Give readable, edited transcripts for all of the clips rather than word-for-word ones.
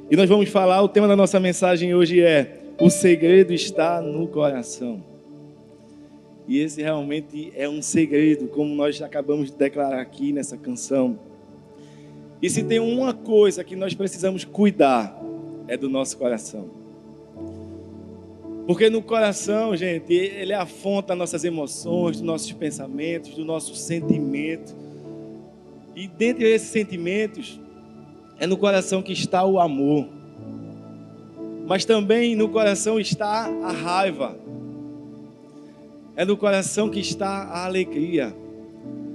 E nós vamos falar, o tema da nossa mensagem hoje é: o segredo está no coração. E esse realmente é um segredo, como nós acabamos de declarar aqui nessa canção. E se tem uma coisa que nós precisamos cuidar, é do nosso coração. Porque no coração, gente, ele é a fonte das nossas emoções, dos nossos pensamentos, do nosso sentimento. E dentre esses sentimentos, é no coração que está o amor. Mas também no coração está a raiva. É no coração que está a alegria.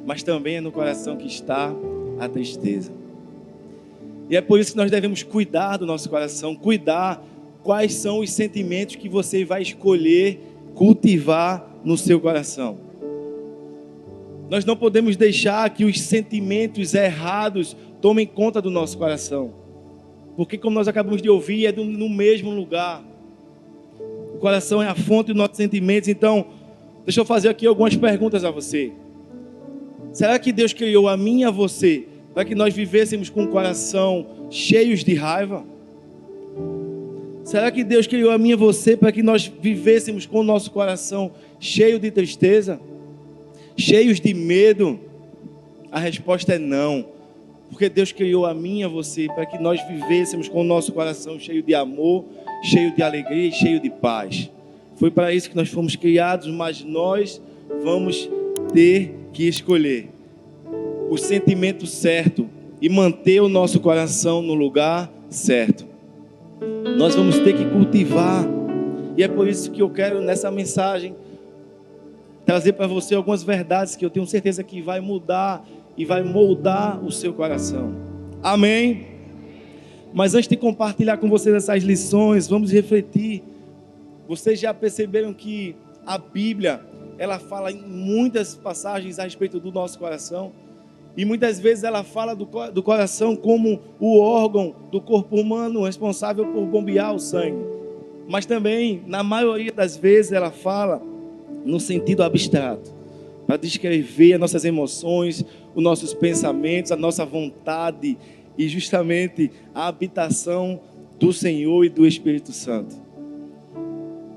Mas também é no coração que está a tristeza. E é por isso que nós devemos cuidar do nosso coração, cuidar quais são os sentimentos que você vai escolher cultivar no seu coração. Nós não podemos deixar que os sentimentos errados tomem conta do nosso coração. Porque, como nós acabamos de ouvir, é no mesmo lugar. O coração é a fonte dos nossos sentimentos. Então, deixa eu fazer aqui algumas perguntas a você. Será que Deus criou a mim e a você para que nós vivêssemos com o coração cheios de raiva? Será que Deus criou a mim e a você para que nós vivêssemos com o nosso coração cheio de tristeza? Cheios de medo? A resposta é não. Porque Deus criou a mim e a você para que nós vivêssemos com o nosso coração cheio de amor, cheio de alegria e cheio de paz. Foi para isso que nós fomos criados, mas nós vamos ter que escolher o sentimento certo e manter o nosso coração no lugar certo. Nós vamos ter que cultivar, e é por isso que eu quero nessa mensagem trazer para você algumas verdades que eu tenho certeza que vai mudar e vai moldar o seu coração. Amém? Mas antes de compartilhar com vocês essas lições, vamos refletir. Vocês já perceberam que a Bíblia, ela fala em muitas passagens a respeito do nosso coração? E muitas vezes ela fala do coração como o órgão do corpo humano responsável por bombear o sangue. Mas também, na maioria das vezes, ela fala no sentido abstrato, para descrever as nossas emoções, os nossos pensamentos, a nossa vontade e justamente a habitação do Senhor e do Espírito Santo.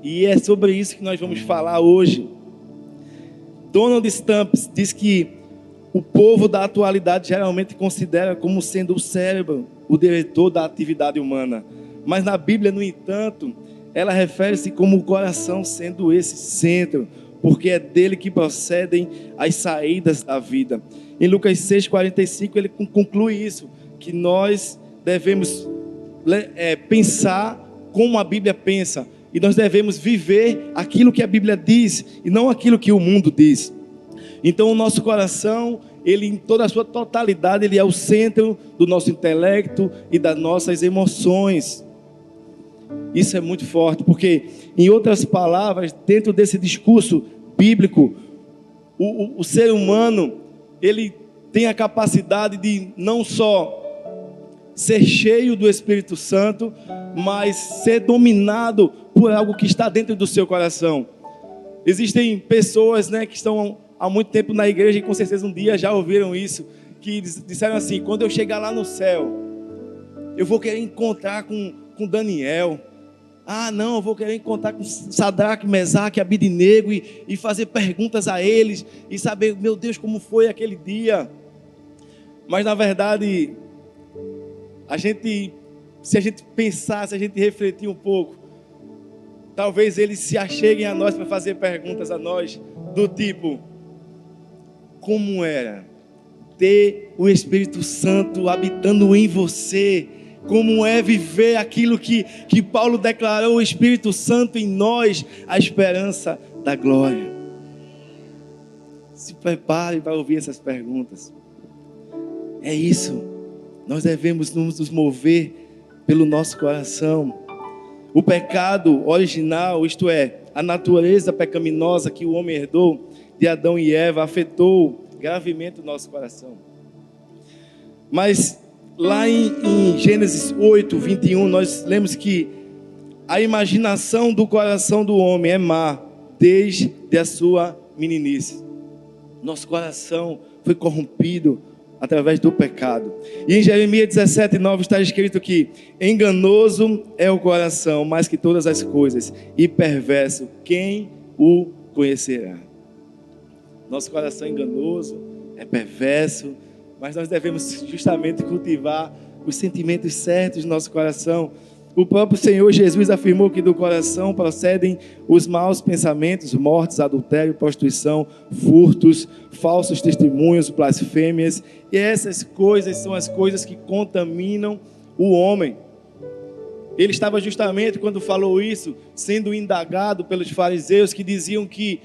E é sobre isso que nós vamos falar hoje. Donald Stamps diz que o povo da atualidade geralmente considera como sendo o cérebro o diretor da atividade humana. Mas na Bíblia, no entanto, ela refere-se como o coração sendo esse centro, porque é dele que procedem as saídas da vida. Em Lucas 6,45, ele conclui isso, que nós devemos pensar como a Bíblia pensa, e nós devemos viver aquilo que a Bíblia diz, e não aquilo que o mundo diz. Então o nosso coração, ele em toda a sua totalidade, ele é o centro do nosso intelecto e das nossas emoções. Isso é muito forte, porque, em outras palavras, dentro desse discurso bíblico, o ser humano, ele tem a capacidade de não só ser cheio do Espírito Santo, mas ser dominado por algo que está dentro do seu coração. Existem pessoas, que estão há muito tempo na igreja, e com certeza um dia já ouviram isso, que disseram assim: quando eu chegar lá no céu, eu vou querer encontrar com Daniel. Ah, não, eu vou querer encontrar com Sadraque, Mesaque, Abidnego e fazer perguntas a eles e saber, meu Deus, como foi aquele dia. Mas na verdade, se a gente pensar, se a gente refletir um pouco, talvez eles se acheguem a nós para fazer perguntas a nós do tipo: como era ter o Espírito Santo habitando em você? Como é viver aquilo que Paulo declarou, o Espírito Santo em nós, a esperança da glória? Se prepare para ouvir essas perguntas. É isso, nós devemos nos mover pelo nosso coração. O pecado original, isto é, a natureza pecaminosa que o homem herdou de Adão e Eva, afetou gravemente o nosso coração. Mas lá em Gênesis 8, 21, nós lemos que a imaginação do coração do homem é má desde a sua meninice. Nosso coração foi corrompido através do pecado. E em Jeremias 17:9 está escrito que enganoso é o coração mais que todas as coisas, e perverso, quem o conhecerá? Nosso coração é enganoso, é perverso, mas nós devemos justamente cultivar os sentimentos certos do nosso coração. O próprio Senhor Jesus afirmou que do coração procedem os maus pensamentos, mortes, adultério, prostituição, furtos, falsos testemunhos, blasfêmias. E essas coisas são as coisas que contaminam o homem. Ele estava justamente, quando falou isso, sendo indagado pelos fariseus que diziam que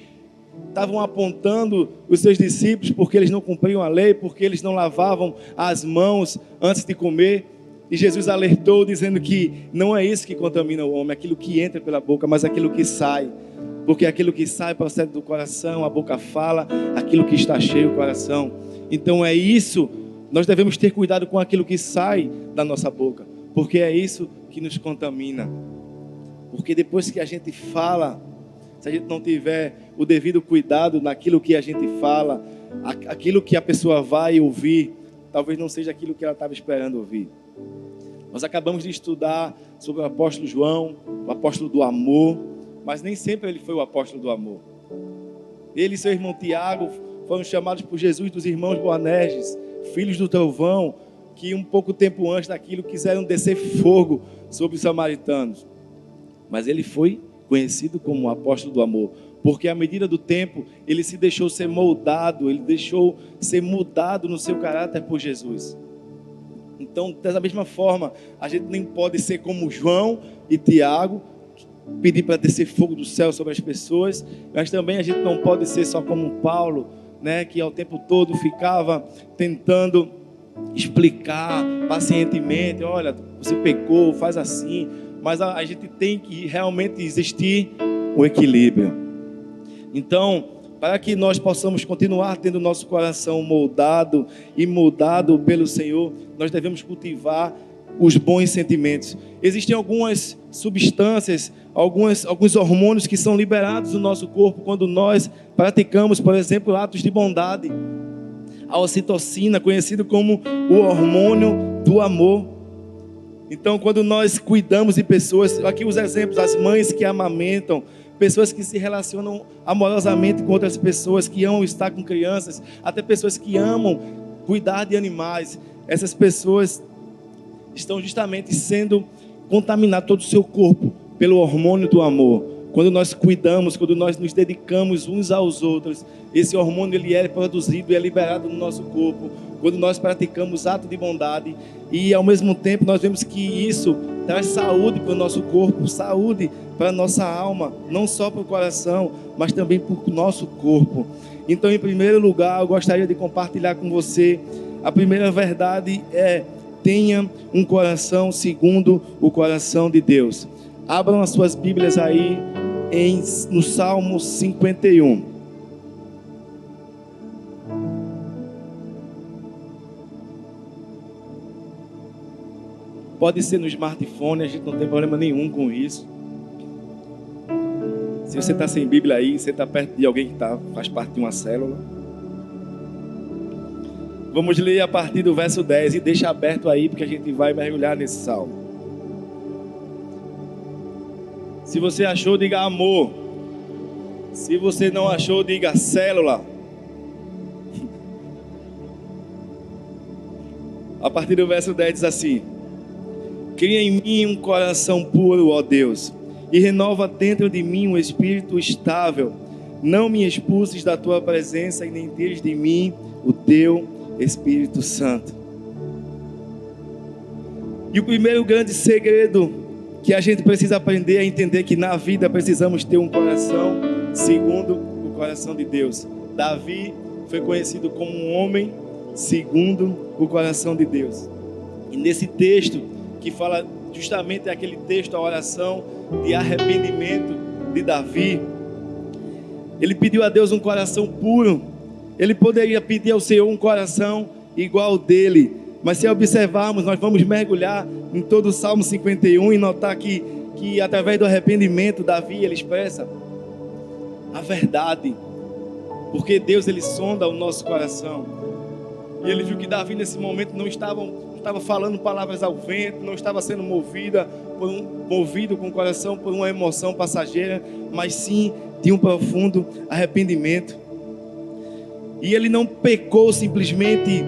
estavam apontando os seus discípulos porque eles não cumpriam a lei, porque eles não lavavam as mãos antes de comer. E Jesus alertou dizendo que não é isso que contamina o homem, é aquilo que entra pela boca, mas aquilo que sai. Porque aquilo que sai procede do coração, a boca fala, aquilo que está cheio o coração. Então é isso, nós devemos ter cuidado com aquilo que sai da nossa boca, porque é isso que nos contamina. Porque depois que a gente fala, se a gente não tiver o devido cuidado naquilo que a gente fala, aquilo que a pessoa vai ouvir, talvez não seja aquilo que ela estava esperando ouvir. Nós acabamos de estudar sobre o apóstolo João, o apóstolo do amor, mas nem sempre ele foi o apóstolo do amor. Ele e seu irmão Tiago foram chamados por Jesus dos irmãos Boanerges, filhos do trovão, que um pouco tempo antes daquilo quiseram descer fogo sobre os samaritanos. Mas ele foi conhecido como o apóstolo do amor, porque à medida do tempo ele se deixou ser moldado, ele deixou ser mudado no seu caráter por Jesus. Então, dessa mesma forma, a gente nem pode ser como João e Tiago, pedir para descer fogo do céu sobre as pessoas, mas também a gente não pode ser só como Paulo, né, que ao tempo todo ficava tentando explicar pacientemente, olha, você pecou, faz assim, mas a gente tem que realmente existir o equilíbrio. Então, para que nós possamos continuar tendo nosso coração moldado e mudado pelo Senhor, nós devemos cultivar os bons sentimentos. Existem algumas substâncias, alguns hormônios que são liberados no nosso corpo quando nós praticamos, por exemplo, atos de bondade. A ocitocina, conhecido como o hormônio do amor. Então, quando nós cuidamos de pessoas, aqui os exemplos, as mães que amamentam, pessoas que se relacionam amorosamente com outras pessoas, que amam estar com crianças, até pessoas que amam cuidar de animais. Essas pessoas estão justamente sendo contaminadas, todo o seu corpo, pelo hormônio do amor. Quando nós cuidamos, quando nós nos dedicamos uns aos outros, esse hormônio ele é produzido e é liberado no nosso corpo. Quando nós praticamos ato de bondade e ao mesmo tempo nós vemos que isso traz saúde para o nosso corpo, saúde para a nossa alma, não só para o coração, mas também para o nosso corpo. Então, em primeiro lugar, eu gostaria de compartilhar com você, a primeira verdade é: tenha um coração segundo o coração de Deus. Abram as suas Bíblias aí no Salmo 51. Pode ser no smartphone, a gente não tem problema nenhum com isso. Se você está sem Bíblia aí, você está perto de alguém que faz parte de uma célula. Vamos ler a partir do verso 10 e deixa aberto aí, porque a gente vai mergulhar nesse salmo. Se você achou, diga amor. Se você não achou, diga célula. A partir do verso 10 diz assim: cria em mim um coração puro, ó Deus, e renova dentro de mim um espírito estável. Não me expulses da tua presença e nem tires de mim o teu Espírito Santo. E o primeiro grande segredo que a gente precisa aprender é entender que na vida precisamos ter um coração segundo o coração de Deus. Davi foi conhecido como um homem segundo o coração de Deus. E nesse texto que fala justamente aquele texto, a oração de arrependimento de Davi, ele pediu a Deus um coração puro. Ele poderia pedir ao Senhor um coração igual ao dele, mas se observarmos, nós vamos mergulhar em todo o Salmo 51 e notar que através do arrependimento, Davi ele expressa a verdade, porque Deus ele sonda o nosso coração. E ele viu que Davi nesse momento não estava falando palavras ao vento, não estava sendo movido com o coração por uma emoção passageira, mas sim de um profundo arrependimento. E ele não pecou simplesmente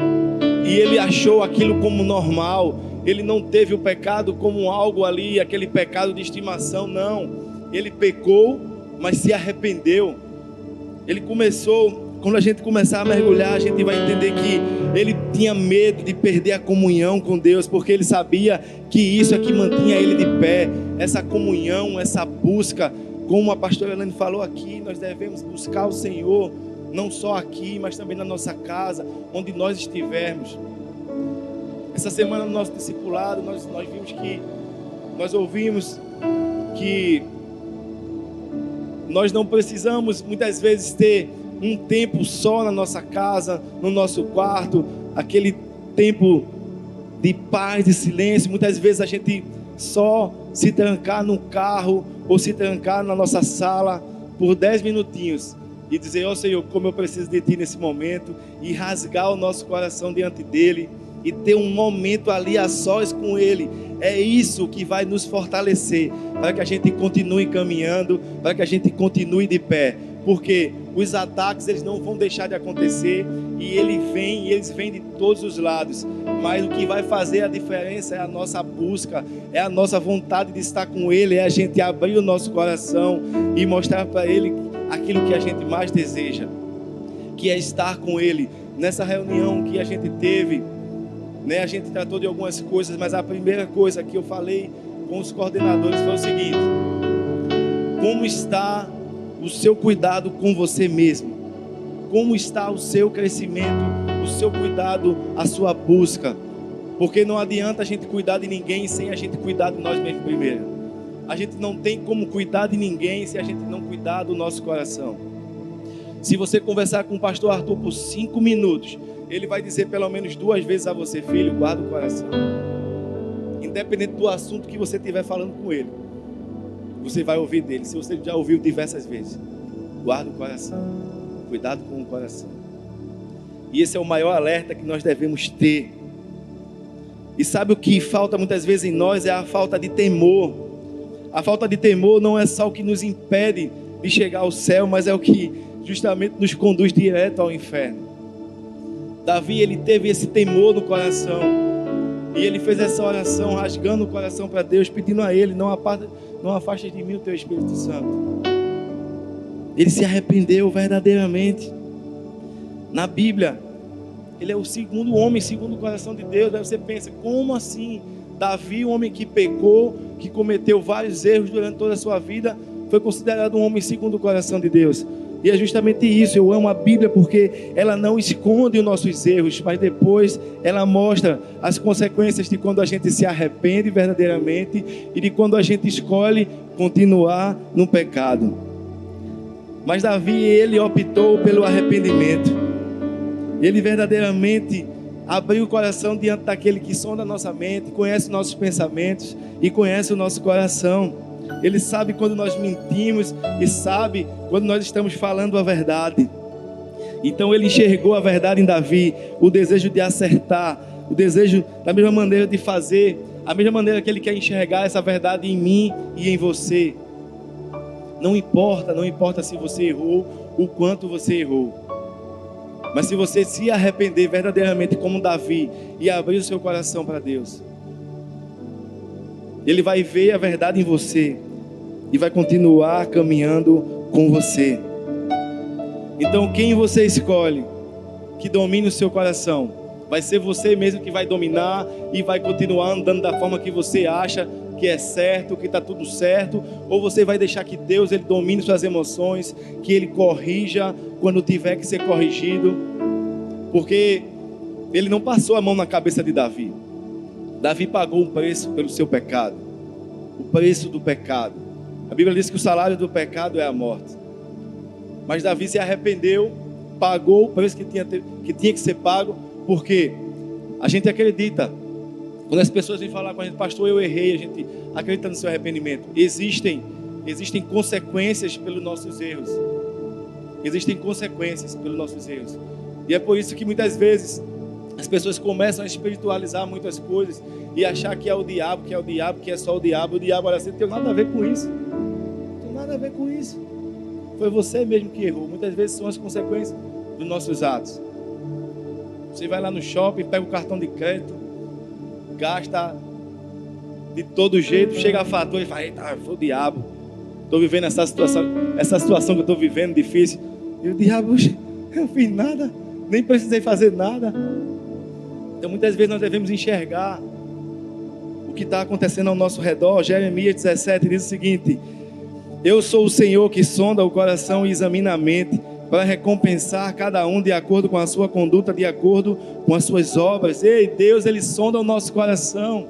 e ele achou aquilo como normal. Ele não teve o pecado como algo ali, aquele pecado de estimação, não. Ele pecou, mas se arrependeu. Ele começou... Quando a gente começar a mergulhar, a gente vai entender que ele tinha medo de perder a comunhão com Deus, porque ele sabia que isso é que mantinha ele de pé. Essa comunhão, essa busca, como a pastora Helene falou aqui, nós devemos buscar o Senhor, não só aqui, mas também na nossa casa, onde nós estivermos. Essa semana no nosso discipulado, nós vimos que, nós ouvimos que nós não precisamos muitas vezes ter um tempo só na nossa casa, no nosso quarto, aquele tempo de paz, de silêncio. Muitas vezes a gente só se trancar no carro ou se trancar na nossa sala por 10 minutinhos e dizer: ó Senhor, como eu preciso de Ti nesse momento, e rasgar o nosso coração diante dEle e ter um momento ali a sós com Ele. É isso que vai nos fortalecer para que a gente continue caminhando, para que a gente continue de pé, porque os ataques eles não vão deixar de acontecer e eles vêm de todos os lados, mas o que vai fazer a diferença é a nossa busca, é a nossa vontade de estar com Ele, é a gente abrir o nosso coração e mostrar para Ele aquilo que a gente mais deseja, que é estar com Ele. Nessa reunião que a gente teve, a gente tratou de algumas coisas, mas a primeira coisa que eu falei com os coordenadores foi o seguinte: como está o seu cuidado com você mesmo? Como está o seu crescimento, o seu cuidado, a sua busca? Porque não adianta a gente cuidar de ninguém sem a gente cuidar de nós mesmos primeiro. A gente não tem como cuidar de ninguém se a gente não cuidar do nosso coração. Se você conversar com o pastor Arthur por 5 minutos, ele vai dizer pelo menos 2 vezes a você: filho, guarda o coração. Independente do assunto que você estiver falando com ele, você vai ouvir dele. Se você já ouviu diversas vezes, guarda o coração, cuidado com o coração. E esse é o maior alerta que nós devemos ter. E sabe o que falta muitas vezes em nós? É a falta de temor. A falta de temor não é só o que nos impede de chegar ao céu, mas é o que justamente nos conduz direto ao inferno. Davi, ele teve esse temor no coração, e ele fez essa oração rasgando o coração para Deus, pedindo a Ele: não afastes de mim o Teu Espírito Santo. Ele se arrependeu verdadeiramente. Na Bíblia, ele é o segundo homem segundo o coração de Deus. Aí você pensa: como assim? Davi, um homem que pecou, que cometeu vários erros durante toda a sua vida, foi considerado um homem segundo o coração de Deus. E é justamente isso. Eu amo a Bíblia porque ela não esconde os nossos erros, mas depois ela mostra as consequências de quando a gente se arrepende verdadeiramente e de quando a gente escolhe continuar no pecado. Mas Davi, ele optou pelo arrependimento. Ele verdadeiramente abriu o coração diante daquele que sonda a nossa mente, conhece nossos pensamentos e conhece o nosso coração. Ele sabe quando nós mentimos e sabe quando nós estamos falando a verdade. Então ele enxergou a verdade em Davi, o desejo de acertar, o desejo da mesma maneira de fazer, a mesma maneira que ele quer enxergar essa verdade em mim e em você. Não importa se você errou, o quanto você errou. Mas se você se arrepender verdadeiramente como Davi e abrir o seu coração para Deus, Ele vai ver a verdade em você e vai continuar caminhando com você. Então, quem você escolhe que domine o seu coração? Vai ser você mesmo que vai dominar e vai continuar andando da forma que você acha que é certo, que está tudo certo? Ou você vai deixar que Deus ele domine suas emoções, que Ele corrija quando tiver que ser corrigido? Porque Ele não passou a mão na cabeça de Davi. Davi pagou um preço pelo seu pecado, o preço do pecado. A Bíblia diz que o salário do pecado é a morte. Mas Davi se arrependeu, pagou o preço que tinha que ser pago, porque a gente acredita, quando as pessoas vêm falar com a gente: pastor, eu errei, a gente acredita no seu arrependimento. Existem consequências pelos nossos erros. Existem consequências pelos nossos erros. E é por isso que muitas vezes As pessoas começam a espiritualizar muitas coisas e achar que é o diabo, que é o diabo, que é só o diabo. O diabo, olha assim, não tem nada a ver com isso. Não tem nada a ver com isso. Foi você mesmo que errou. Muitas vezes são as consequências dos nossos atos. Você vai lá no shopping, pega o cartão de crédito, gasta de todo jeito, chega a fatura e fala, eita, foi o diabo. Estou vivendo essa situação que eu estou vivendo, difícil. E o diabo, eu não fiz nada, nem precisei fazer nada. Então muitas vezes nós devemos enxergar o que está acontecendo ao nosso redor. Jeremias 17 diz o seguinte: eu sou o Senhor que sonda o coração e examina a mente, para recompensar cada um de acordo com a sua conduta, de acordo com as suas obras. Ei, Deus, Ele sonda o nosso coração,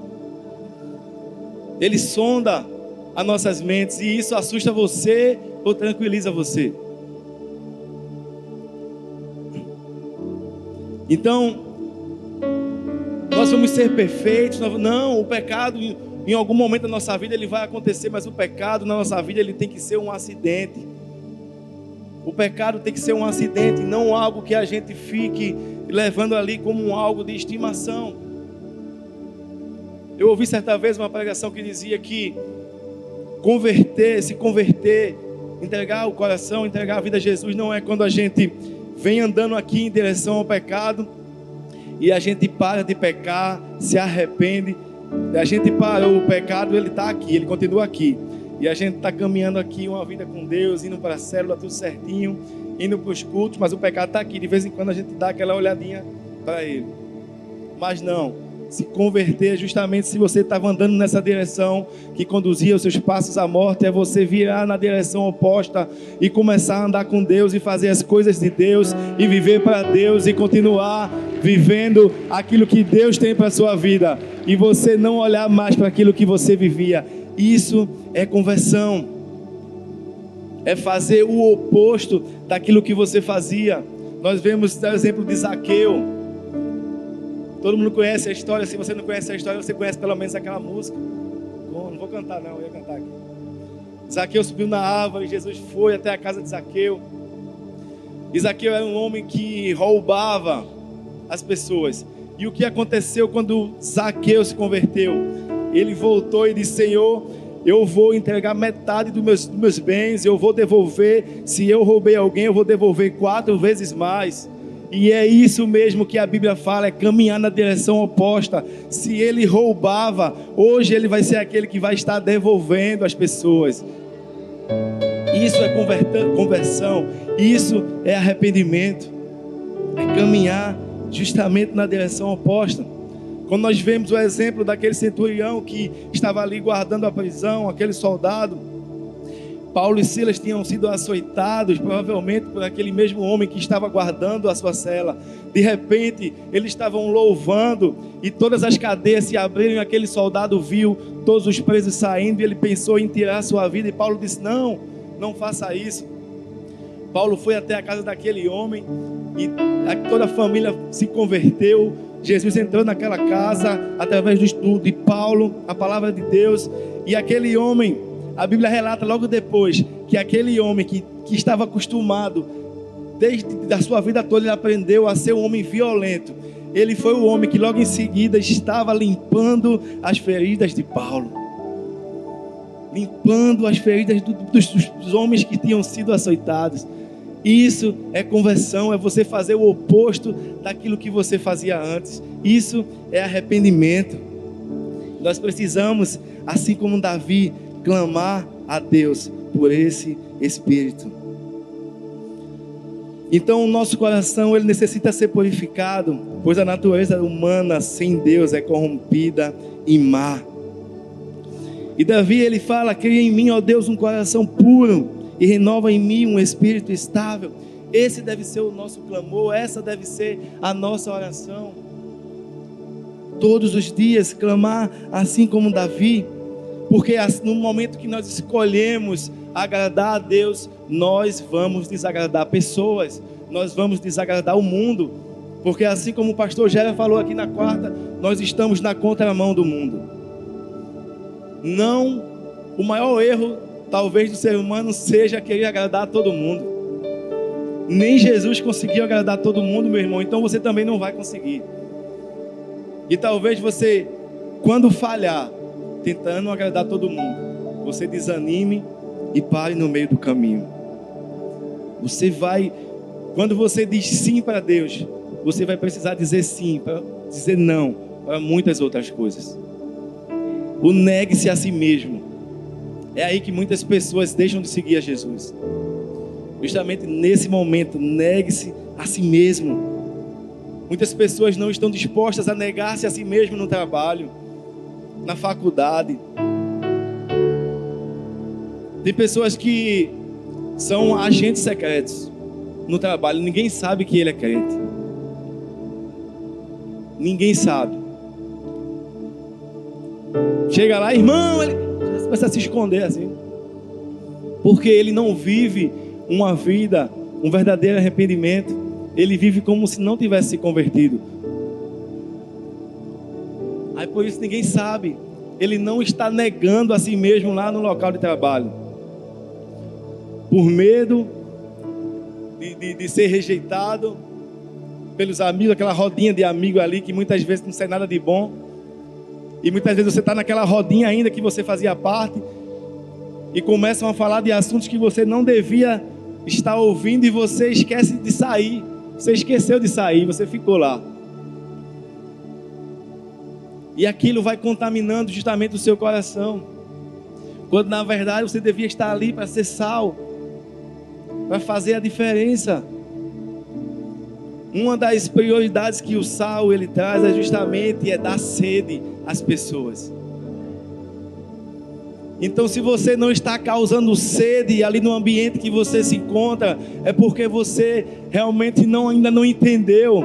Ele sonda as nossas mentes, e isso assusta você ou tranquiliza você? Então, nós vamos ser perfeitos? Não, o pecado em algum momento da nossa vida ele vai acontecer, mas o pecado na nossa vida ele tem que ser um acidente. O pecado tem que ser um acidente, não algo que a gente fique levando ali como algo de estimação. Eu ouvi certa vez uma pregação que dizia que se converter, entregar o coração, entregar a vida a Jesus, não é quando a gente vem andando aqui em direção ao pecado e a gente para de pecar, se arrepende, a gente parou, o pecado ele está aqui, ele continua aqui, e a gente está caminhando aqui uma vida com Deus, indo para a célula, tudo certinho, indo para os cultos, mas o pecado está aqui, de vez em quando a gente dá aquela olhadinha para ele. Mas não, se converter justamente se você estava andando nessa direção que conduzia os seus passos à morte, é você virar na direção oposta e começar a andar com Deus e fazer as coisas de Deus e viver para Deus e continuar vivendo aquilo que Deus tem para a sua vida e você não olhar mais para aquilo que você vivia. Isso é conversão, é fazer o oposto daquilo que você fazia. Nós vemos o exemplo de Zaqueu. Todo mundo conhece a história. Se você não conhece a história, você conhece pelo menos aquela música. Não vou cantar não, eu ia cantar aqui. Zaqueu subiu na árvore, Jesus foi até a casa de Zaqueu. E Zaqueu era um homem que roubava as pessoas. E o que aconteceu quando Zaqueu se converteu? Ele voltou e disse: Senhor, eu vou entregar metade dos meus bens, eu vou devolver. Se eu roubei alguém, eu vou devolver 4 vezes mais. E é isso mesmo que a Bíblia fala, é caminhar na direção oposta. Se ele roubava, hoje ele vai ser aquele que vai estar devolvendo as pessoas. Isso é conversão, isso é arrependimento, é caminhar justamente na direção oposta. Quando nós vemos o exemplo daquele centurião que estava ali guardando a prisão, aquele soldado, Paulo e Silas tinham sido açoitados, provavelmente por aquele mesmo homem que estava guardando a sua cela. De repente, eles estavam louvando e todas as cadeias se abriram e aquele soldado viu todos os presos saindo e ele pensou em tirar a sua vida. E Paulo disse: não, não faça isso. Paulo foi até a casa daquele homem e toda a família se converteu. Jesus entrou naquela casa através do estudo de Paulo, a palavra de Deus, e aquele homem, a Bíblia relata logo depois que aquele homem que estava acostumado, desde a sua vida toda, ele aprendeu a ser um homem violento. Ele foi o homem que logo em seguida estava limpando as feridas de Paulo, limpando as feridas dos homens que tinham sido açoitados. Isso é conversão, é você fazer o oposto daquilo que você fazia antes. Isso é arrependimento. Nós precisamos, assim como Davi, clamar a Deus por esse Espírito. Então o nosso coração ele necessita ser purificado, pois a natureza humana sem Deus é corrompida e má. E Davi ele fala: cria em mim, ó Deus, um coração puro e renova em mim um espírito estável. Esse deve ser o nosso clamor, essa deve ser a nossa oração. Todos os dias clamar assim como Davi. Porque no momento que nós escolhemos agradar a Deus, nós vamos desagradar pessoas, nós vamos desagradar o mundo. Porque assim como o pastor Gera falou aqui na quarta, nós estamos na contramão do mundo. Não, o maior erro talvez do ser humano seja querer agradar a todo mundo. Nem Jesus conseguiu agradar a todo mundo, meu irmão, então você também não vai conseguir. E talvez você, quando falhar, tentando agradar todo mundo, você desanime e pare no meio do caminho. Você vai, quando você diz sim para Deus, você vai precisar dizer sim, para dizer não para muitas outras coisas. O negue-se a si mesmo. É aí que muitas pessoas deixam de seguir a Jesus. Justamente nesse momento, negue-se a si mesmo. Muitas pessoas não estão dispostas a negar-se a si mesmo no trabalho, na faculdade. Tem pessoas que são agentes secretos no trabalho. Ninguém sabe que ele é crente. Ninguém sabe. Chega lá, irmão, ele começa a se esconder assim. Porque ele não vive uma vida, um verdadeiro arrependimento. Ele vive como se não tivesse se convertido. Aí por isso ninguém sabe. Ele não está negando a si mesmo lá no local de trabalho. Por medo de ser rejeitado pelos amigos, aquela rodinha de amigo ali que muitas vezes não sai nada de bom. E muitas vezes você está naquela rodinha ainda que você fazia parte e começam a falar de assuntos que você não devia estar ouvindo e você esquece de sair. Você esqueceu de sair, você ficou lá. E aquilo vai contaminando justamente o seu coração. Quando na verdade você devia estar ali para ser sal, para fazer a diferença. Uma das prioridades que o sal ele traz é justamente dar sede às pessoas. Então, se você não está causando sede ali no ambiente que você se encontra, é porque você realmente ainda não entendeu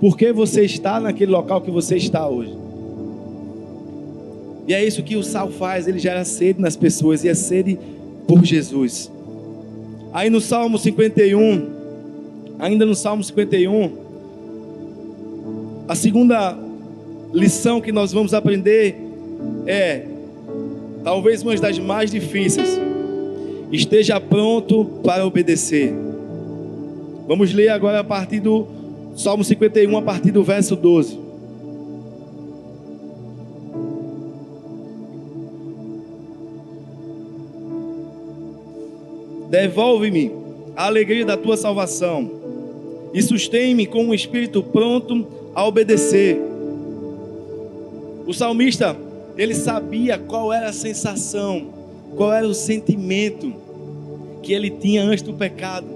por que você está naquele local que você está hoje. E é isso que o sal faz, ele gera sede nas pessoas, e é sede por Jesus. Aí no Salmo 51, ainda no Salmo 51, a segunda lição que nós vamos aprender é, talvez uma das mais difíceis: esteja pronto para obedecer. Vamos ler agora a partir do Salmo 51, a partir do verso 12. Devolve-me a alegria da tua salvação e sustém-me com um espírito pronto a obedecer. O salmista, ele sabia qual era a sensação, qual era o sentimento que ele tinha antes do pecado.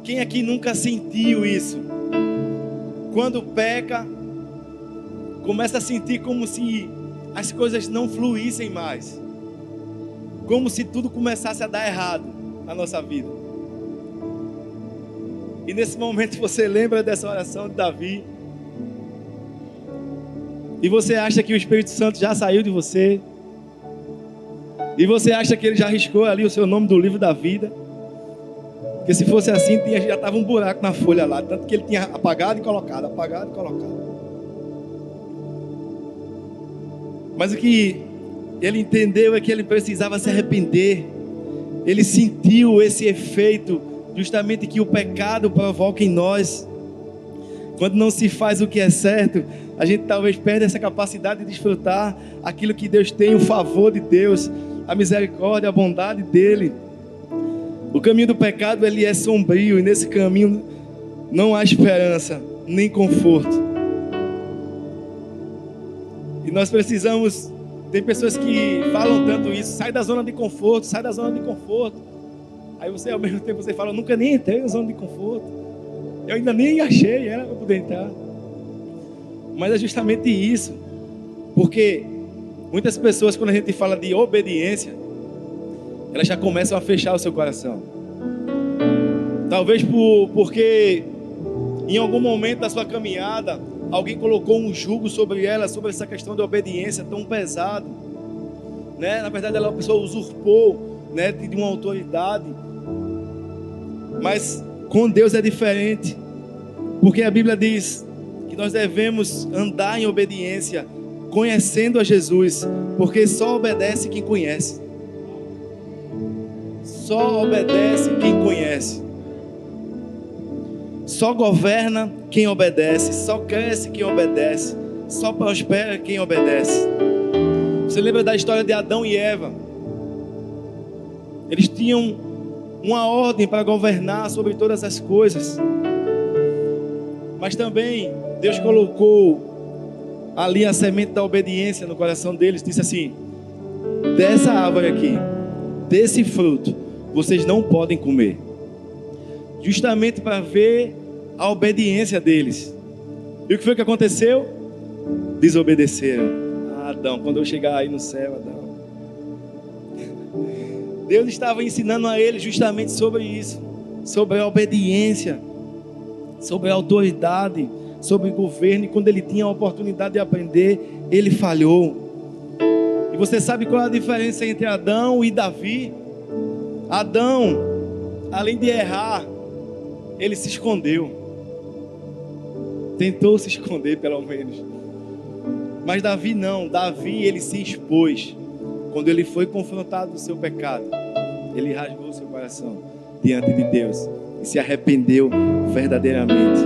Quem aqui nunca sentiu isso? Quando peca, começa a sentir como se as coisas não fluíssem mais, como se tudo começasse a dar errado na nossa vida. E nesse momento você lembra dessa oração de Davi, e você acha que o Espírito Santo já saiu de você, e você acha que ele já riscou ali o seu nome do livro da vida, porque se fosse assim, já estava um buraco na folha lá, tanto que ele tinha apagado e colocado, apagado e colocado. Mas o que ele entendeu é que ele precisava se arrepender. Ele sentiu esse efeito justamente que o pecado provoca em nós. Quando não se faz o que é certo, a gente talvez perde essa capacidade de desfrutar aquilo que Deus tem, o favor de Deus, a misericórdia, a bondade dele. O caminho do pecado, ele é sombrio, e nesse caminho não há esperança, nem conforto. E nós precisamos, tem pessoas que falam tanto isso: sai da zona de conforto, sai da zona de conforto. Aí você, ao mesmo tempo, você fala: eu nunca nem entrei na zona de conforto, eu ainda nem achei ela para poder entrar. Mas é justamente isso, porque muitas pessoas, quando a gente fala de obediência, elas já começam a fechar o seu coração. Talvez porque em algum momento da sua caminhada, alguém colocou um jugo sobre ela, sobre essa questão de obediência tão pesado, né? Na verdade, a pessoa usurpou, né, de uma autoridade. Mas com Deus é diferente, porque a Bíblia diz que nós devemos andar em obediência, conhecendo a Jesus, porque só obedece quem conhece. Só obedece quem conhece. Só governa quem obedece, só cresce quem obedece, só prospera quem obedece. Você lembra da história de Adão e Eva? Eles tinham uma ordem para governar sobre todas as coisas. Mas também Deus colocou ali a semente da obediência no coração deles. Disse assim: dessa árvore aqui, desse fruto, vocês não podem comer. Justamente para ver a obediência deles. E o que foi que aconteceu? Desobedeceram. Adão, quando eu chegar aí no céu, Adão. Deus estava ensinando a eles justamente sobre isso. Sobre a obediência, sobre a autoridade, sobre o governo. E quando ele tinha a oportunidade de aprender, ele falhou. E você sabe qual é a diferença entre Adão e Davi? Adão, além de errar, ele se escondeu. Tentou se esconder, pelo menos. Mas Davi não. Davi, ele se expôs. Quando ele foi confrontado do seu pecado, ele rasgou seu coração diante de Deus e se arrependeu verdadeiramente.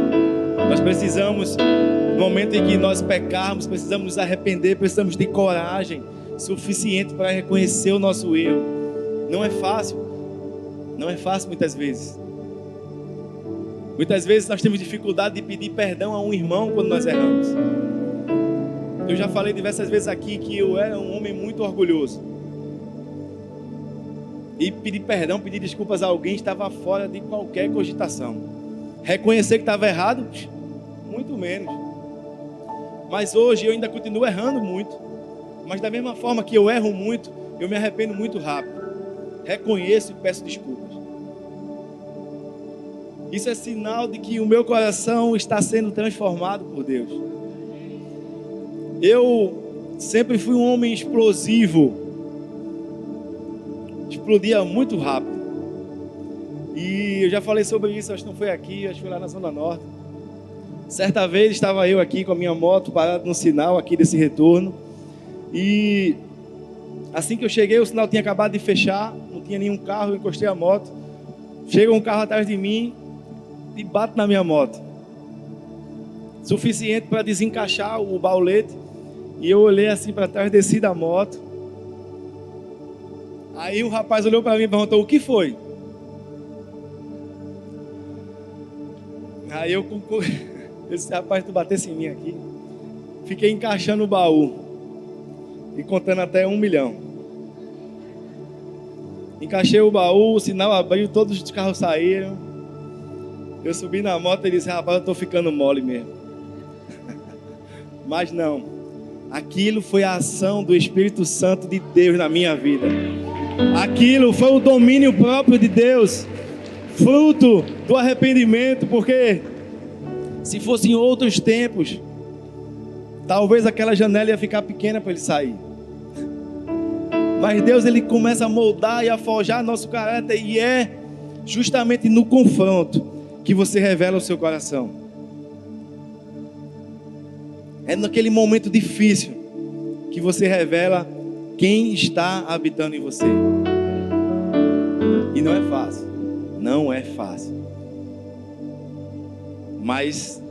Nós precisamos, no momento em que nós pecarmos, precisamos nos arrepender, precisamos de coragem suficiente para reconhecer o nosso erro. Não é fácil. Não é fácil muitas vezes. Muitas vezes nós temos dificuldade de pedir perdão a um irmão quando nós erramos. Eu já falei diversas vezes aqui que eu era um homem muito orgulhoso. E pedir perdão, pedir desculpas a alguém estava fora de qualquer cogitação. Reconhecer que estava errado, muito menos. Mas hoje eu ainda continuo errando muito. Mas da mesma forma que eu erro muito, eu me arrependo muito rápido. Reconheço e peço desculpas. Isso é sinal de que o meu coração está sendo transformado por Deus. Eu sempre fui um homem explosivo. Explodia muito rápido. E eu já falei sobre isso, acho que não foi aqui, acho que foi lá na Zona Norte. Certa vez estava eu aqui com a minha moto parado no sinal aqui desse retorno. E assim que eu cheguei, o sinal tinha acabado de fechar, não tinha nenhum carro, eu encostei a moto. Chega um carro atrás de mim e bate na minha moto. Suficiente para desencaixar o baulete. E eu olhei assim para trás, desci da moto. Aí o rapaz olhou para mim e perguntou: o que foi? Aí eu disse: rapaz, tu batesse em mim aqui. Fiquei encaixando o baú e contando até 1 milhão. Encaixei o baú, o sinal abriu, todos os carros saíram. Eu subi na moto e disse: rapaz, eu estou ficando mole mesmo. Mas não. Aquilo foi a ação do Espírito Santo de Deus na minha vida. Aquilo foi o domínio próprio de Deus, fruto do arrependimento, porque se fosse em outros tempos, talvez aquela janela ia ficar pequena para ele sair. Mas Deus, ele começa a moldar e a forjar nosso caráter, e é justamente no confronto que você revela o seu coração. É naquele momento difícil que você revela quem está habitando em você. E não é fácil. Não é fácil. Mas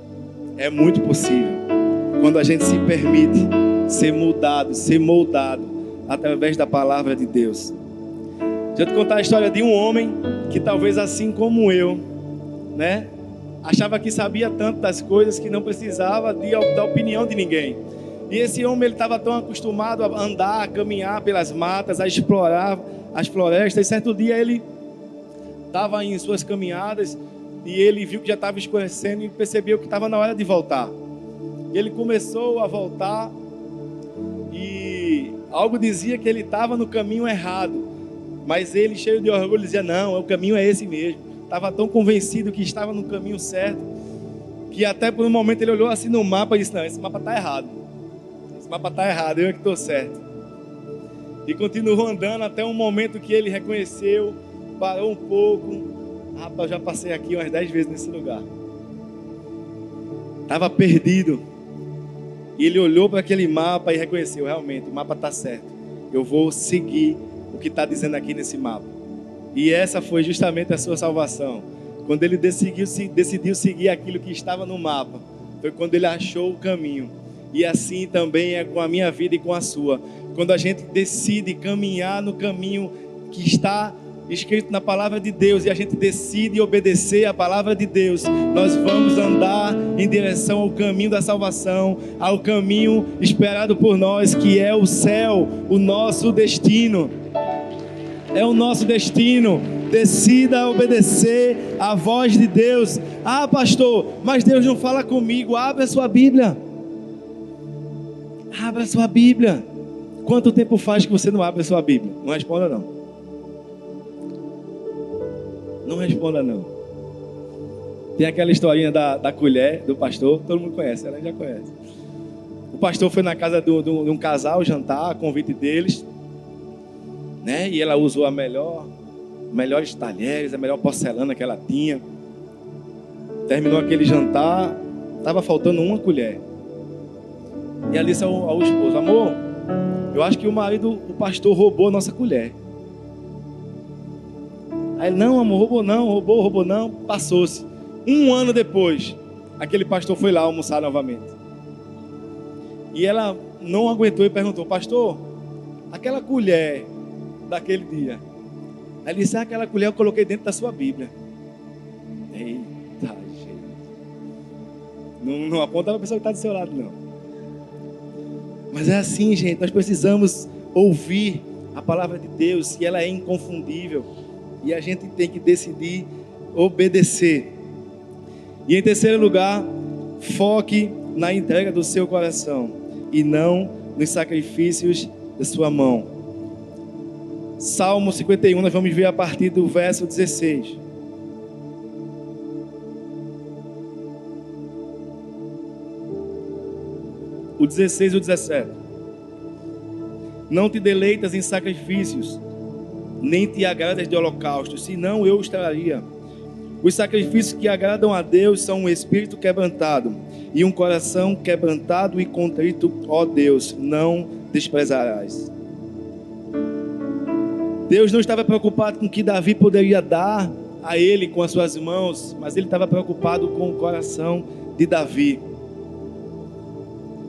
é muito possível. Quando a gente se permite ser mudado, ser moldado através da palavra de Deus. Deixa eu te contar a história de um homem que talvez assim como eu, né? Achava que sabia tanto das coisas que não precisava da opinião de ninguém. E esse homem, ele estava tão acostumado a andar, a caminhar pelas matas, a explorar as florestas. E certo dia ele estava em suas caminhadas e ele viu que já estava escurecendo e percebeu que estava na hora de voltar. E ele começou a voltar e algo dizia que ele estava no caminho errado. Mas ele, cheio de orgulho, dizia: não, o caminho é esse mesmo. Estava tão convencido que estava no caminho certo, que até por um momento ele olhou assim no mapa e disse: não, esse mapa está errado. Esse mapa está errado, eu é que estou certo. E continuou andando até um momento que ele reconheceu, parou um pouco. Rapaz, eu já passei aqui umas 10 vezes nesse lugar. Estava perdido. E ele olhou para aquele mapa e reconheceu: realmente, o mapa está certo. Eu vou seguir o que está dizendo aqui nesse mapa. E essa foi justamente a sua salvação. quando ele decidiu seguir aquilo que estava no mapa, foi quando ele achou o caminho. E assim também é com a minha vida e com a sua. Quando a gente decide caminhar no caminho que está escrito na palavra de Deus, e a gente decide obedecer a palavra de Deus, nós vamos andar em direção ao caminho da salvação, ao caminho esperado por nós, que é o céu, o nosso destino. É o nosso destino. Decida obedecer à voz de Deus. Ah, pastor, mas Deus não fala comigo. Abra a sua Bíblia. Abra a sua Bíblia. Quanto tempo faz que você não abre a sua Bíblia? Não responda não. Não responda não. Tem aquela historinha da colher do pastor. Todo mundo conhece, ela já conhece. O pastor foi na casa de um casal jantar, a convite deles, né? E ela usou melhores talheres, a melhor porcelana que ela tinha. Terminou aquele jantar, estava faltando uma colher. E ali saiu ao esposo: amor, eu acho que o pastor roubou a nossa colher. Aí ele: não, amor, roubou não. Passou-se. Um ano depois, aquele pastor foi lá almoçar novamente. E ela não aguentou e perguntou: pastor, aquela colher daquele dia. Aí ele disse: aquela colher eu coloquei dentro da sua Bíblia. Eita, gente. Não aponta para a pessoa que está do seu lado, não. Mas é assim, gente, nós precisamos ouvir a palavra de Deus, e ela é inconfundível, e a gente tem que decidir obedecer. E em terceiro lugar, foque na entrega do seu coração e não nos sacrifícios da sua mão. Salmo 51, nós vamos ver a partir do verso 16. O 16 e o 17. Não te deleitas em sacrifícios, nem te agradas de holocaustos, senão eu os traria. Os sacrifícios que agradam a Deus são um espírito quebrantado e um coração quebrantado e contrito, ó Deus, não desprezarás. Deus não estava preocupado com o que Davi poderia dar a ele com as suas mãos, mas ele estava preocupado com o coração de Davi.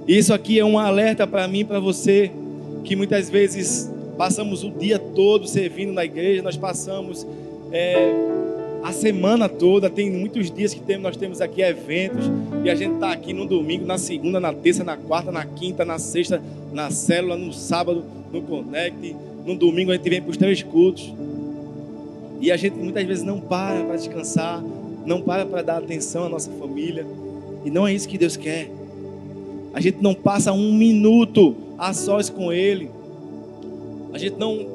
Isso aqui é um alerta para mim e para você, que muitas vezes passamos o dia todo servindo na igreja, nós passamos a semana toda, tem muitos dias que nós temos aqui eventos, e a gente está aqui no domingo, na segunda, na terça, na quarta, na quinta, na sexta, na célula, no sábado, no Connect, no domingo a gente vem para os 3 cultos, e a gente muitas vezes não para descansar, não para dar atenção à nossa família, e não é isso que Deus quer. A gente não passa um minuto a sós com Ele. A gente não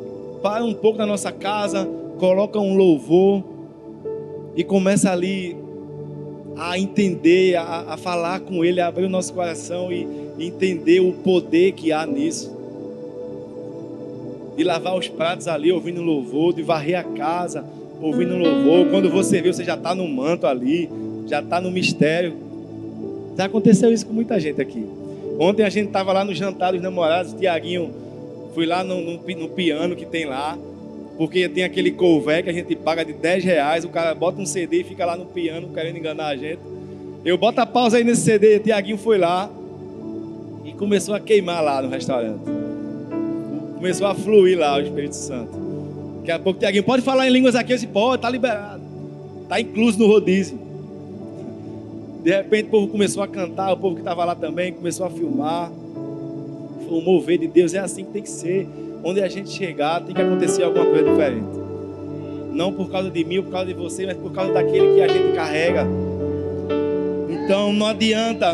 para um pouco na nossa casa, coloca um louvor e começa ali a entender, a falar com Ele, a abrir o nosso coração e entender o poder que há nisso. De lavar os pratos ali, ouvindo louvor, de varrer a casa, ouvindo louvor. Quando você vê, você já está no manto ali, já está no mistério. Já aconteceu isso com muita gente aqui. Ontem a gente estava lá no jantar dos namorados, o Tiaguinho foi lá no piano que tem lá, porque tem aquele couvert que a gente paga de R$10, o cara bota um CD e fica lá no piano querendo enganar a gente. Eu boto a pausa aí nesse CD, o Tiaguinho foi lá e começou a queimar lá no restaurante. Começou a fluir lá o Espírito Santo. Daqui a pouco o Tiaguinho: pode falar em línguas aqui? Eu disse: pode, está liberado, está incluso no rodízio. De repente o povo começou a cantar, o povo que estava lá também começou a filmar. Foi um mover de Deus, é assim que tem que ser. Onde a gente chegar, tem que acontecer alguma coisa diferente. Não por causa de mim, por causa de você, mas por causa daquele que a gente carrega. Então não adianta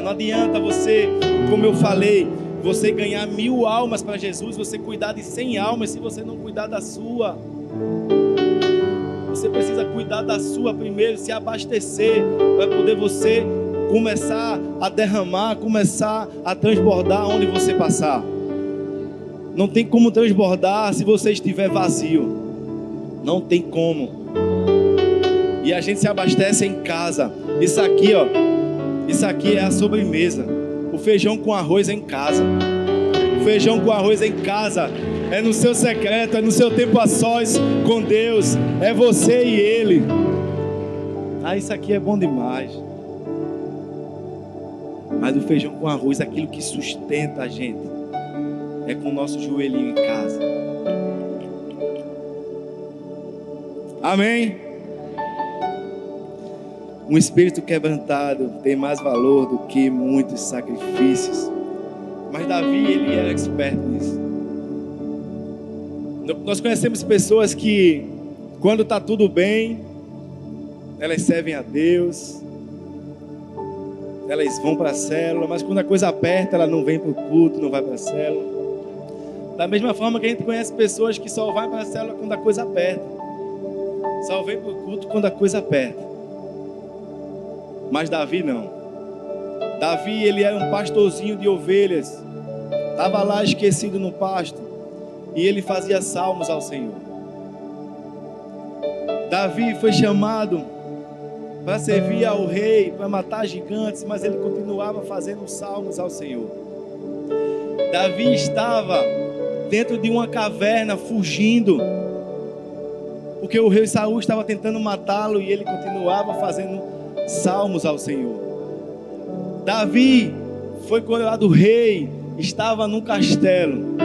você, como eu falei, você ganhar 1000 almas para Jesus, você cuidar de 100 almas se você não cuidar da sua. Você precisa cuidar da sua primeiro, se abastecer, para poder você começar a derramar, começar a transbordar onde você passar. Não tem como transbordar se você estiver vazio. Não tem como. E a gente se abastece em casa. Isso aqui, ó, isso aqui é a sobremesa. O feijão com arroz é em casa. O feijão com arroz é em casa. É no seu secreto, é no seu tempo a sós com Deus. É você e Ele. Ah, isso aqui é bom demais. Mas o feijão com arroz, aquilo que sustenta a gente, é com o nosso joelhinho em casa. Amém? Um espírito quebrantado tem mais valor do que muitos sacrifícios. Mas Davi, ele era expert nisso. Nós conhecemos pessoas que, quando está tudo bem, elas servem a Deus, elas vão para a célula, mas quando a coisa aperta, ela não vem para o culto, não vai para a célula. Da mesma forma que a gente conhece pessoas que só vai para a célula quando a coisa aperta, só vem para o culto quando a coisa aperta. Mas Davi não. Davi, ele era um pastorzinho de ovelhas, estava lá esquecido no pasto, e ele fazia salmos ao Senhor. Davi foi chamado para servir ao rei, para matar gigantes, mas ele continuava fazendo salmos ao Senhor. Davi estava dentro de uma caverna, fugindo, porque o rei Saul estava tentando matá-lo, e ele continuava fazendo salmos ao Senhor. Davi foi coroado rei, estava num castelo,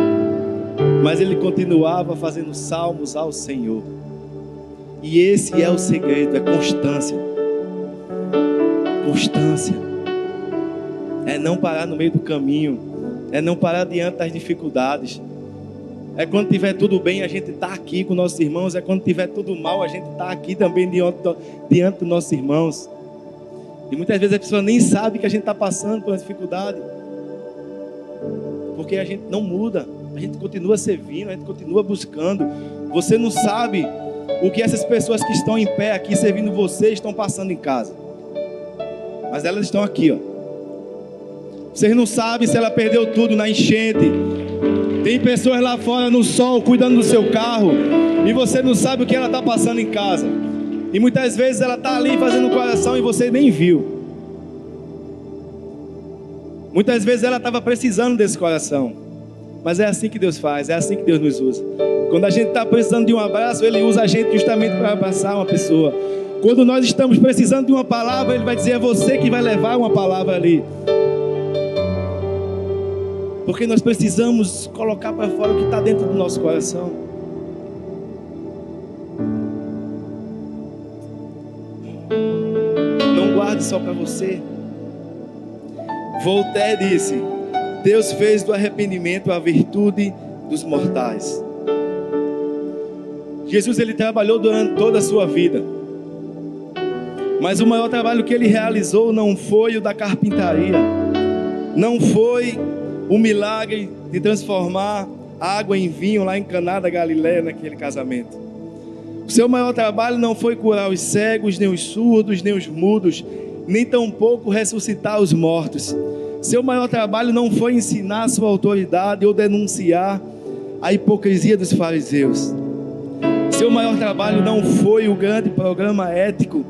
mas ele continuava fazendo salmos ao Senhor. E esse é o segredo, é constância. Constância. É não parar no meio do caminho, é não parar diante das dificuldades. É quando tiver tudo bem, a gente está aqui com nossos irmãos. É quando tiver tudo mal, a gente está aqui também diante dos nossos irmãos. E muitas vezes a pessoa nem sabe que a gente está passando por uma dificuldade, porque a gente não muda, a gente continua servindo, a gente continua buscando. Você não sabe o que essas pessoas que estão em pé aqui servindo você estão passando em casa, mas elas estão aqui, ó. Vocês não sabem se ela perdeu tudo na enchente. Tem pessoas lá fora no sol cuidando do seu carro, e você não sabe o que ela está passando em casa. E muitas vezes ela está ali fazendo coração e você nem viu. Muitas vezes ela estava precisando desse coração. Mas é assim que Deus faz, é assim que Deus nos usa. Quando a gente está precisando de um abraço, Ele usa a gente justamente para abraçar uma pessoa. Quando nós estamos precisando de uma palavra, Ele vai dizer, é você que vai levar uma palavra ali. Porque nós precisamos colocar para fora o que está dentro do nosso coração. Não guarde só para você. Voltaire disse: Deus fez do arrependimento a virtude dos mortais. Jesus, ele trabalhou durante toda a sua vida, mas o maior trabalho que ele realizou não foi o da carpintaria, não foi o milagre de transformar água em vinho lá em Caná da Galileia, naquele casamento. O seu maior trabalho não foi curar os cegos, nem os surdos, nem os mudos, nem tampouco ressuscitar os mortos. Seu maior trabalho não foi ensinar a sua autoridade ou denunciar a hipocrisia dos fariseus. Seu maior trabalho não foi o grande programa ético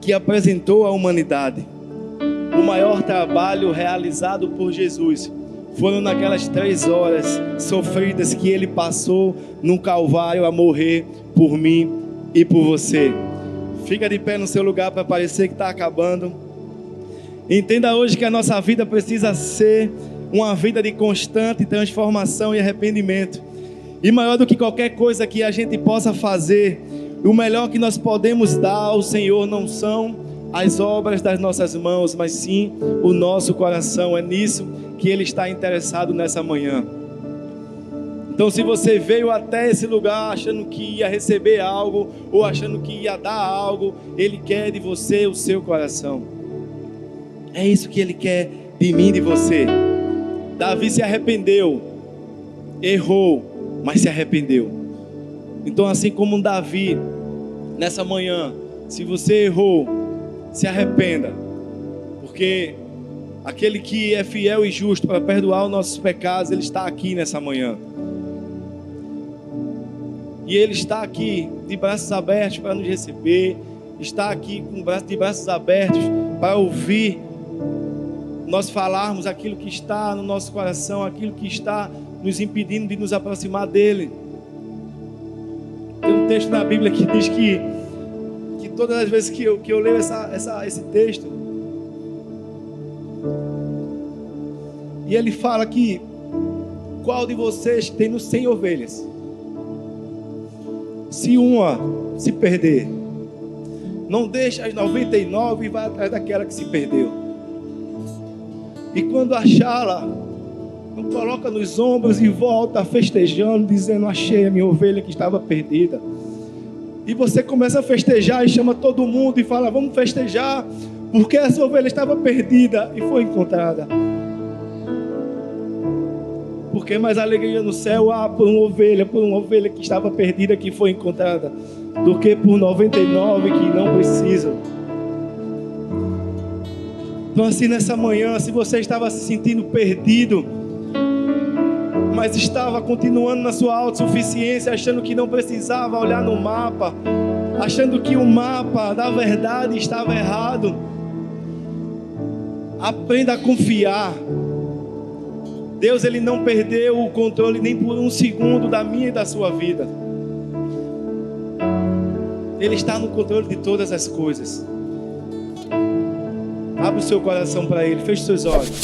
que apresentou à humanidade. O maior trabalho realizado por Jesus foram naquelas 3 horas sofridas que Ele passou no Calvário a morrer por mim e por você. Fica de pé no seu lugar para parecer que está acabando. Entenda hoje que a nossa vida precisa ser uma vida de constante transformação e arrependimento. E maior do que qualquer coisa que a gente possa fazer, o melhor que nós podemos dar ao Senhor não são as obras das nossas mãos, mas sim o nosso coração. É nisso que Ele está interessado nessa manhã. Então, se você veio até esse lugar achando que ia receber algo, ou achando que ia dar algo, Ele quer de você o seu coração. É isso que Ele quer de mim e de você. Davi se arrependeu, errou, mas se arrependeu. Então, assim como Davi, nessa manhã, se você errou, se arrependa, porque aquele que é fiel e justo para perdoar os nossos pecados, Ele está aqui nessa manhã. E Ele está aqui de braços abertos para nos receber, está aqui de braços abertos para ouvir nós falarmos aquilo que está no nosso coração, aquilo que está nos impedindo de nos aproximar dele. Tem um texto na Bíblia que diz que todas as vezes que eu leio esse texto, e ele fala que qual de vocês tem no 100 ovelhas? Se uma se perder, não deixa as 99 e vai atrás daquela que se perdeu. E quando achá-la, não coloca nos ombros e volta festejando, dizendo: achei a minha ovelha que estava perdida. E você começa a festejar e chama todo mundo e fala: vamos festejar, porque essa ovelha estava perdida e foi encontrada. Porque mais alegria no céu há por uma ovelha que estava perdida que foi encontrada, do que por 99 que não precisam. Então assim, nessa manhã, se você estava se sentindo perdido, mas estava continuando na sua autossuficiência, achando que não precisava olhar no mapa, achando que o mapa da verdade estava errado, aprenda a confiar. Deus, Ele não perdeu o controle nem por um segundo da minha e da sua vida. Ele está no controle de todas as coisas. Abre o seu coração para Ele, feche seus olhos.